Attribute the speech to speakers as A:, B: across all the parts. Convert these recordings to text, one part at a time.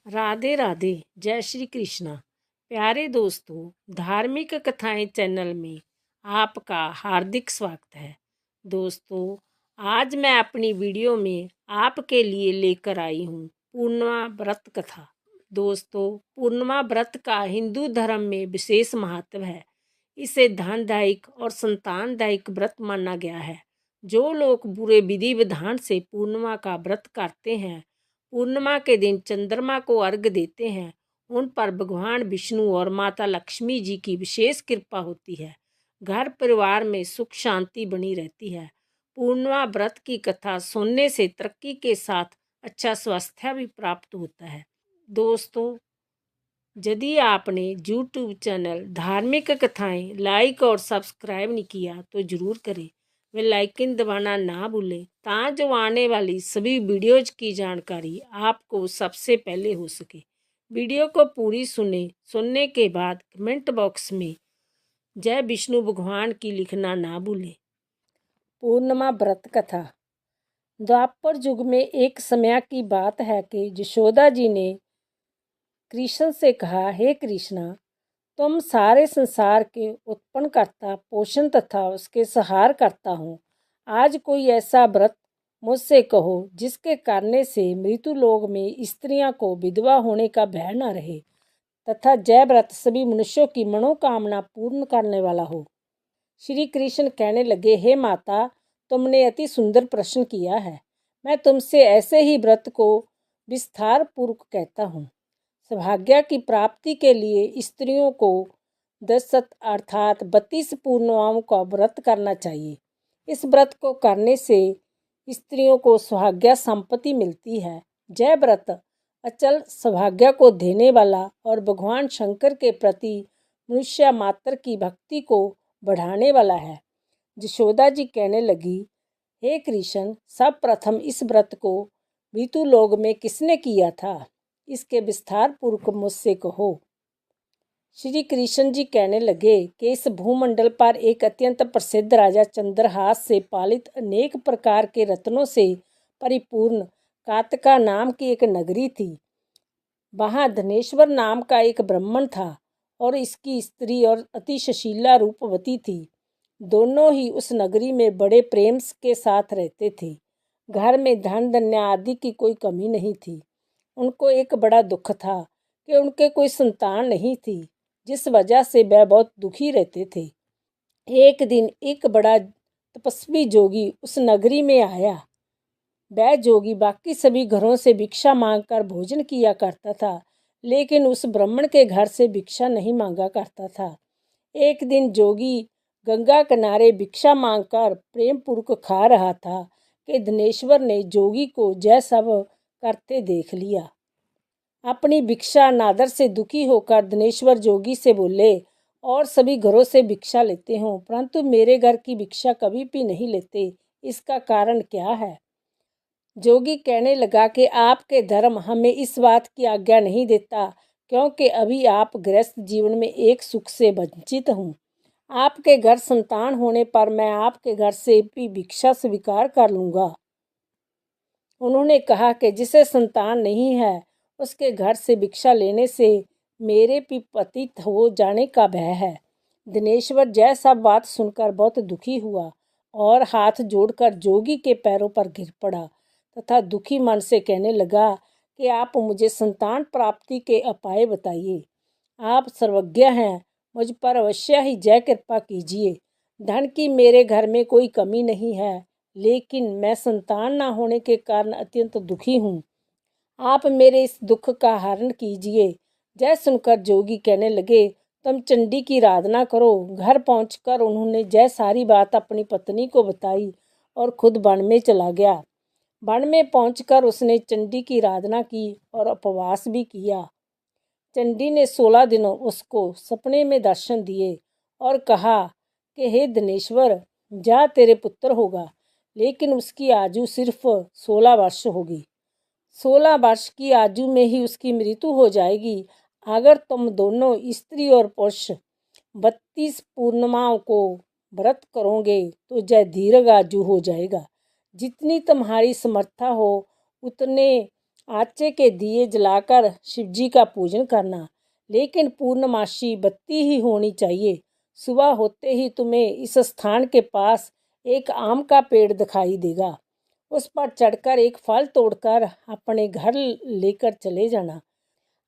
A: राधे राधे। जय श्री कृष्णा। प्यारे दोस्तों, धार्मिक कथाएं चैनल में आपका हार्दिक स्वागत है। दोस्तों, आज मैं अपनी वीडियो में आपके लिए लेकर आई हूँ पूर्णिमा व्रत कथा। दोस्तों, पूर्णिमा व्रत का हिंदू धर्म में विशेष महत्व है। इसे धनदायक और संतानदायक व्रत माना गया है। जो लोग बुरे विधि विधान से पूर्णिमा का व्रत करते हैं, पूर्णिमा के दिन चंद्रमा को अर्घ्य देते हैं, उन पर भगवान विष्णु और माता लक्ष्मी जी की विशेष कृपा होती है। घर परिवार में सुख शांति बनी रहती है। पूर्णिमा व्रत की कथा सुनने से तरक्की के साथ अच्छा स्वास्थ्य भी प्राप्त होता है। दोस्तों, यदि आपने यूट्यूब चैनल धार्मिक कथाएं लाइक और सब्सक्राइब नहीं किया तो ज़रूर करें। बेल आइकन दबाना ना भूलें ताकि आने वाली सभी वीडियोज की जानकारी आपको सबसे पहले हो सके। वीडियो को पूरी सुनने के बाद कमेंट बॉक्स में जय विष्णु भगवान की लिखना ना भूलें। पूर्णिमा व्रत कथा। द्वापर युग में एक समय की बात है कि यशोदा जी ने कृष्ण से कहा, हे कृष्णा, तुम सारे संसार के उत्पन्न करता, पोषण तथा उसके सहार करता हूँ। आज कोई ऐसा व्रत मुझसे कहो जिसके करने से मृत्यु लोक में स्त्रियों को विधवा होने का भय न रहे तथा जय व्रत सभी मनुष्यों की मनोकामना पूर्ण करने वाला हो। श्री कृष्ण कहने लगे, हे माता, तुमने अति सुंदर प्रश्न किया है। मैं तुमसे ऐसे ही व्रत को विस्तार पूर्वक कहता हूँ। सौभाग्य की प्राप्ति के लिए स्त्रियों को 10 अर्थात 32 पूर्णिमाओं का व्रत करना चाहिए। इस व्रत को करने से स्त्रियों को सौभाग्य संपत्ति मिलती है। जय व्रत अचल सौभाग्य को देने वाला और भगवान शंकर के प्रति मनुष्य मात्र की भक्ति को बढ़ाने वाला है। यशोदा जी कहने लगी, हे कृष्ण, सब प्रथम इस व्रत को मृत्यु लोक में किसने किया था? इसके विस्तार पूर्वक मुझसे कहो। श्री कृष्ण जी कहने लगे कि इस भूमंडल पर एक अत्यंत प्रसिद्ध राजा चंद्रहास से पालित अनेक प्रकार के रत्नों से परिपूर्ण कातका नाम की एक नगरी थी। वहाँ धनेश्वर नाम का एक ब्राह्मण था और इसकी स्त्री और अति सुशीला रूपवती थी। दोनों ही उस नगरी में बड़े प्रेम के साथ रहते थे। घर में धन धान्य आदि की कोई कमी नहीं थी। उनको एक बड़ा दुख था कि उनके कोई संतान नहीं थी, जिस वजह से वह बहुत दुखी रहते थे। एक दिन एक बड़ा तपस्वी जोगी उस नगरी में आया। वह जोगी बाकी सभी घरों से भिक्षा मांगकर भोजन किया करता था, लेकिन उस ब्राह्मण के घर से भिक्षा नहीं मांगा करता था। एक दिन जोगी गंगा किनारे भिक्षा मांगकर प्रेम पूर्वक खा रहा था कि धनेश्वर ने जोगी को जय सब करते देख लिया। अपनी भिक्षा नादर से दुखी होकर धनेश्वर जोगी से बोले, और सभी घरों से भिक्षा लेते हो, परंतु मेरे घर की भिक्षा कभी भी नहीं लेते, इसका कारण क्या है? जोगी कहने लगा कि आपके धर्म हमें इस बात की आज्ञा नहीं देता, क्योंकि अभी आप गृहस्थ जीवन में एक सुख से वंचित हूँ। आपके घर संतान होने पर मैं आपके घर से भी भिक्षा स्वीकार कर लूँगा। उन्होंने कहा कि जिसे संतान नहीं है उसके घर से भिक्षा लेने से मेरे भी पतित हो जाने का भय है। दिनेश्वर जैसा बात सुनकर बहुत दुखी हुआ और हाथ जोड़कर जोगी के पैरों पर गिर पड़ा तथा दुखी मन से कहने लगा कि आप मुझे संतान प्राप्ति के उपाय बताइए। आप सर्वज्ञ हैं, मुझ पर अवश्य ही जय कृपा कीजिए। धन की मेरे घर में कोई कमी नहीं है, लेकिन मैं संतान न होने के कारण अत्यंत दुखी हूँ। आप मेरे इस दुख का हरण कीजिए। जय सुनकर जोगी कहने लगे, तुम चंडी की आराधना करो। घर पहुंचकर उन्होंने जय सारी बात अपनी पत्नी को बताई और खुद वन में चला गया। वन में पहुंचकर उसने चंडी की आराधना की और उपवास भी किया। चंडी ने 16 दिनों उसको सपने में दर्शन दिए और कहा कि हे धनेश्वर, जा तेरे पुत्र होगा, लेकिन उसकी आयु सिर्फ 16 वर्ष होगी। 16 वर्ष की आयु में ही उसकी मृत्यु हो जाएगी। अगर तुम दोनों स्त्री और पुरुष 32 पूर्णिमाओं को व्रत करोगे तो जय दीर्घ आयु हो जाएगा। जितनी तुम्हारी समर्था हो उतने आचे के दिए जलाकर शिवजी का पूजन करना, लेकिन पूर्णमासी बत्ती ही होनी चाहिए। सुबह होते ही तुम्हें इस स्थान के पास एक आम का पेड़ दिखाई देगा। उस पर चढ़कर एक फल तोड़कर अपने घर लेकर चले जाना।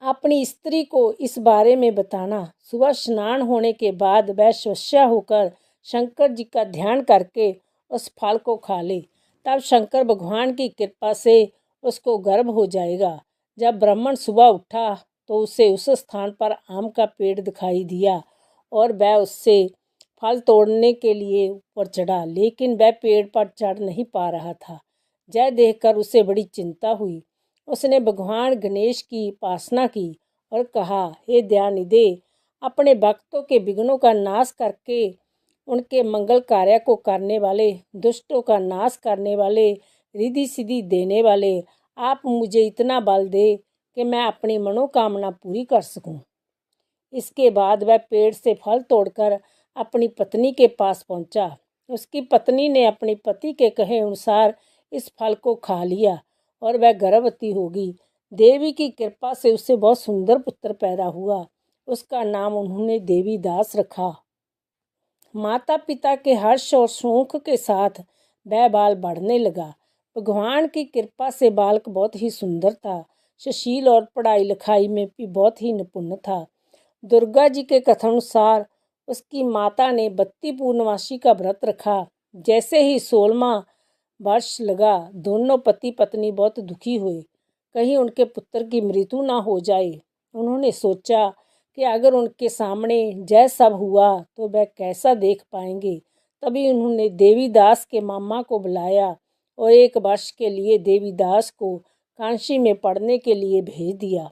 A: अपनी स्त्री को इस बारे में बताना। सुबह स्नान होने के बाद वह स्वस्या होकर शंकर जी का ध्यान करके उस फल को खा ले। तब शंकर भगवान की कृपा से उसको गर्भ हो जाएगा। जब ब्राह्मण सुबह उठा तो उसे उस स्थान पर आम का पेड़ दिखाई दिया और वह उससे फल तोड़ने के लिए ऊपर चढ़ा, लेकिन वह पेड़ पर चढ़ नहीं पा रहा था। यह देखकर उसे बड़ी चिंता हुई। उसने भगवान गणेश की उपासना की और कहा, हे दयानिधे, अपने भक्तों के विघ्नों का नाश करके उनके मंगल कार्य को करने वाले, दुष्टों का नाश करने वाले, रिद्धि सिद्धि देने वाले, आप मुझे इतना बल दे कि मैं अपनी मनोकामना पूरी कर सकूं। इसके बाद वह पेड़ से फल तोड़कर अपनी पत्नी के पास पहुंचा। उसकी पत्नी ने अपने पति के कहे अनुसार इस फल को खा लिया और वह गर्भवती होगी। देवी की कृपा से उसे बहुत सुंदर पुत्र पैदा हुआ। उसका नाम उन्होंने देवीदास रखा। माता पिता के हर्ष और शौक के साथ वह बाल बढ़ने लगा। भगवान की कृपा से बालक बहुत ही सुंदर था, सुशील और पढ़ाई लिखाई में भी बहुत ही निपुण था। दुर्गा जी के कथनानुसार उसकी माता ने 32 पूर्णमासी का व्रत रखा। जैसे ही 16वां वर्ष लगा, दोनों पति पत्नी बहुत दुखी हुए, कहीं उनके पुत्र की मृत्यु ना हो जाए। उन्होंने सोचा कि अगर उनके सामने जय सब हुआ तो वह कैसा देख पाएंगे। तभी उन्होंने देवीदास के मामा को बुलाया और 1 वर्ष के लिए देवीदास को काशी में पढ़ने के लिए भेज दिया।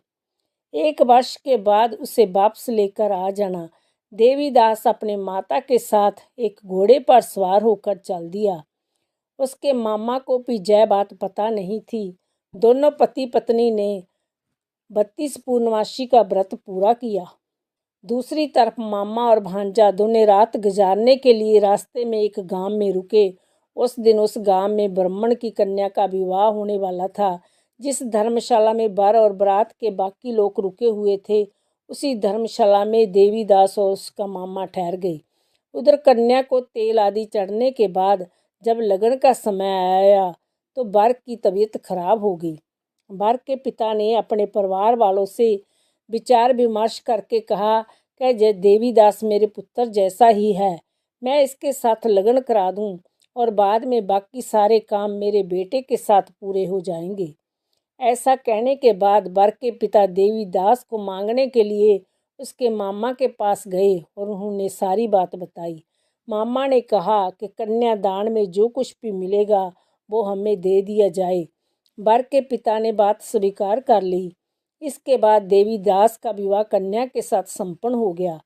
A: 1 वर्ष के बाद उसे वापस लेकर आ जाना। देवीदास अपने माता के साथ एक घोड़े पर सवार होकर चल दिया। उसके मामा को भी यह बात पता नहीं थी। दोनों पति पत्नी ने 32 पूर्णमासी का व्रत पूरा किया। दूसरी तरफ मामा और भांजा दोनों रात गुजारने के लिए रास्ते में एक गांव में रुके। उस दिन उस गांव में ब्राह्मण की कन्या का विवाह होने वाला था। जिस धर्मशाला में वर और बारात के बाकी लोग रुके हुए थे, उसी धर्मशाला में देवीदास और उसका मामा ठहर गए। उधर कन्या को तेल आदि चढ़ने के बाद जब लगन का समय आया तो वर की तबीयत खराब हो गई। वर के पिता ने अपने परिवार वालों से विचार विमर्श करके कहा कि देवीदास मेरे पुत्र जैसा ही है, मैं इसके साथ लगन करा दूं और बाद में बाकी सारे काम मेरे बेटे के साथ पूरे हो जाएंगे। ऐसा कहने के बाद वर के पिता देवीदास को मांगने के लिए उसके मामा के पास गए और उन्होंने सारी बात बताई। मामा ने कहा कि कन्यादान में जो कुछ भी मिलेगा वो हमें दे दिया जाए। वर के पिता ने बात स्वीकार कर ली। इसके बाद देवीदास का विवाह कन्या के साथ संपन्न हो गया।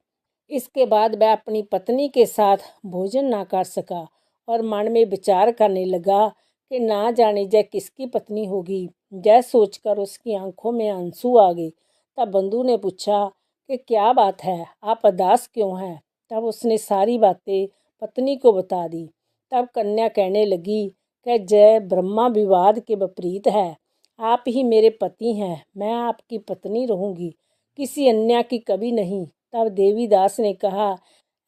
A: इसके बाद वह अपनी पत्नी के साथ भोजन ना कर सका और मन में विचार करने लगा कि ना जाने जय किसकी पत्नी होगी। यह सोचकर उसकी आंखों में आंसू आ गए। तब बंधु ने पूछा कि क्या बात है, आप उदास क्यों हैं। तब उसने सारी बातें पत्नी को बता दी। तब कन्या कहने लगी कि जय ब्रह्मा विवाद के विपरीत है, आप ही मेरे पति हैं, मैं आपकी पत्नी रहूंगी, किसी अन्य की कभी नहीं। तब देवीदास ने कहा,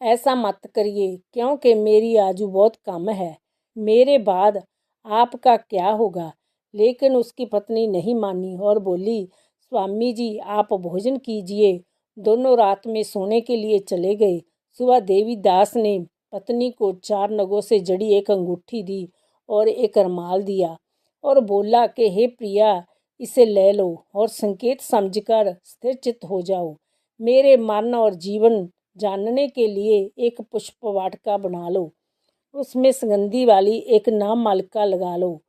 A: ऐसा मत करिए, क्योंकि मेरी आयु बहुत कम है, मेरे बाद आपका क्या होगा। लेकिन उसकी पत्नी नहीं मानी और बोली, स्वामी जी आप भोजन कीजिए। दोनों रात में सोने के लिए चले गए। सुबह देवीदास ने पत्नी को 4 नगों से जड़ी एक अंगूठी दी और एक रुमाल दिया और बोला कि हे प्रिया, इसे ले लो और संकेत समझकर स्थिर चित्त हो जाओ। मेरे मरण और जीवन जानने के लिए एक पुष्प वाटिका बना लो, उसमें सुगंधी वाली एक नाम मालिका लगा लो,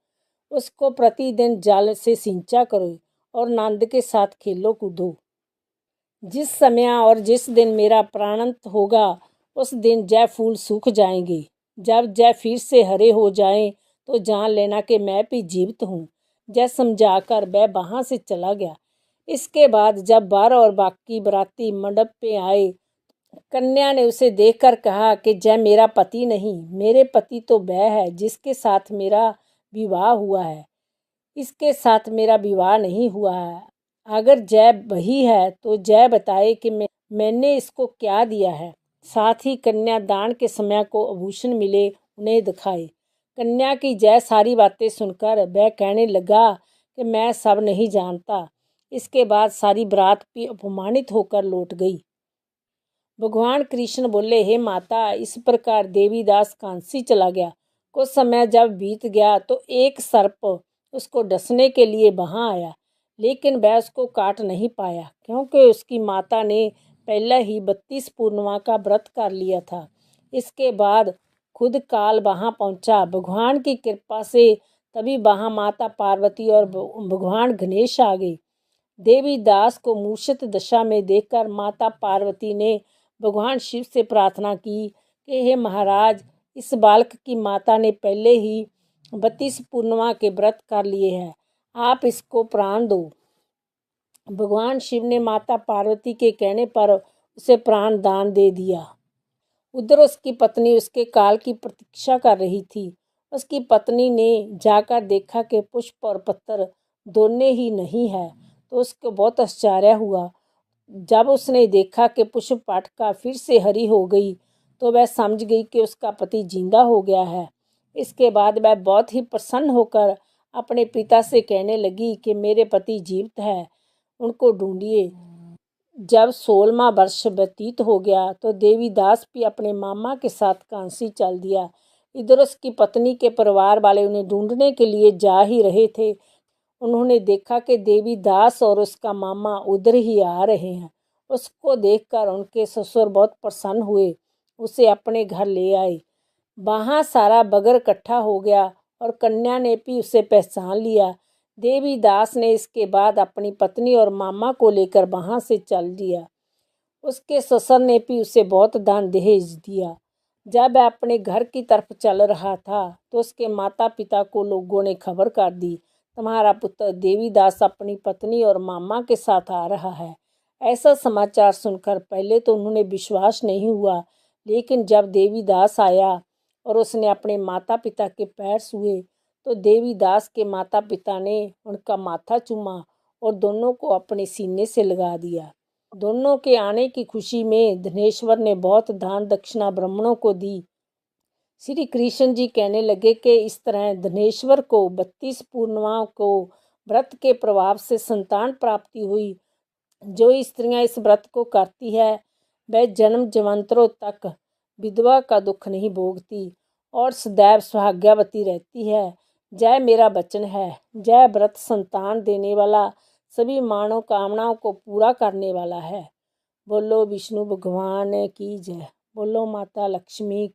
A: उसको प्रतिदिन जल से सिंचा करो और आनंद के साथ खेलो कूदो। जिस समय और जिस दिन मेरा प्राणांत होगा उस दिन जय फूल सूख जाएंगे। जब जय फिर से हरे हो जाएं तो जान लेना कि मैं भी जीवित हूँ। जय समझाकर वह वहाँ से चला गया। इसके बाद जब वर और बाकी बराती मंडप पे आए, कन्या ने उसे देखकर कहा कि जय मेरा पति नहीं, मेरे पति तो वह है जिसके साथ मेरा विवाह हुआ है। इसके साथ मेरा विवाह नहीं हुआ है। अगर जय वही है तो जय बताए कि मैंने इसको क्या दिया है। साथ ही कन्यादान के समय को आभूषण मिले उन्हें दिखाए। कन्या की जय सारी बातें सुनकर वह कहने लगा कि मैं सब नहीं जानता। इसके बाद सारी बारात भी अपमानित होकर लौट गई। भगवान कृष्ण बोले, हे माता, इस प्रकार देवीदास कांसी चला गया। कुछ समय जब बीत गया तो एक सर्प उसको डसने के लिए वहां आया, लेकिन वह उसको काट नहीं पाया क्योंकि उसकी माता ने पहले ही 32 पूर्णिमा का व्रत कर लिया था। इसके बाद खुद काल वहां पहुंचा। भगवान की कृपा से तभी वहां माता पार्वती और भगवान गणेश आ गए। देवीदास को मूर्छित दशा में देखकर माता पार्वती ने भगवान शिव से प्रार्थना की कि हे महाराज, इस बालक की माता ने पहले ही 32 पूर्णिमा के व्रत कर लिए हैं, आप इसको प्राण दो। भगवान शिव ने माता पार्वती के कहने पर उसे प्राण दान दे दिया। उधर उसकी पत्नी उसके काल की प्रतीक्षा कर रही थी। उसकी पत्नी ने जाकर देखा कि पुष्प और पत्थर दोनों ही नहीं है, तो उसको बहुत आश्चर्य हुआ। जब उसने देखा कि पुष्प वाटिका फिर से हरी हो गई तो वह समझ गई कि उसका पति जिंदा हो गया है। इसके बाद वह बहुत ही प्रसन्न होकर अपने पिता से कहने लगी कि मेरे पति जीवित है, उनको ढूंढिए। जब 16वां वर्ष व्यतीत हो गया तो देवीदास भी अपने मामा के साथ कांसी चल दिया। इधर उसकी पत्नी के परिवार वाले उन्हें ढूंढने के लिए जा ही रहे थे। उन्होंने देखा कि देवीदास और उसका मामा उधर ही आ रहे हैं। उसको देखकर उनके ससुर बहुत प्रसन्न हुए, उसे अपने घर ले आए। वहाँ सारा बगर इकट्ठा हो गया और कन्या ने भी उसे पहचान लिया। देवीदास ने इसके बाद अपनी पत्नी और मामा को लेकर वहाँ से चल दिया। उसके ससुर ने भी उसे बहुत दान दहेज दिया। जब वह अपने घर की तरफ चल रहा था तो उसके माता पिता को लोगों ने खबर कर दी, तुम्हारा पुत्र देवीदास अपनी पत्नी और मामा के साथ आ रहा है। ऐसा समाचार सुनकर पहले तो उन्होंने विश्वास नहीं हुआ, लेकिन जब देवीदास आया और उसने अपने माता पिता के पैर छुए तो देवीदास के माता पिता ने उनका माथा चूमा और दोनों को अपने सीने से लगा दिया। दोनों के आने की खुशी में धनेश्वर ने बहुत दान दक्षिणा ब्राह्मणों को दी। श्री कृष्ण जी कहने लगे कि इस तरह धनेश्वर को 32 पूर्णिमाओं को व्रत के प्रभाव से संतान प्राप्ति हुई। जो स्त्रियां इस व्रत को करती है वह जन्म जन्मांतरों तक विधवा का दुख नहीं भोगती और सदैव सौभाग्यवती रहती है। जय मेरा वचन है। जय व्रत संतान देने वाला, सभी मनोकामनाओं को पूरा करने वाला है। बोलो विष्णु भगवान की जय। बोलो माता लक्ष्मी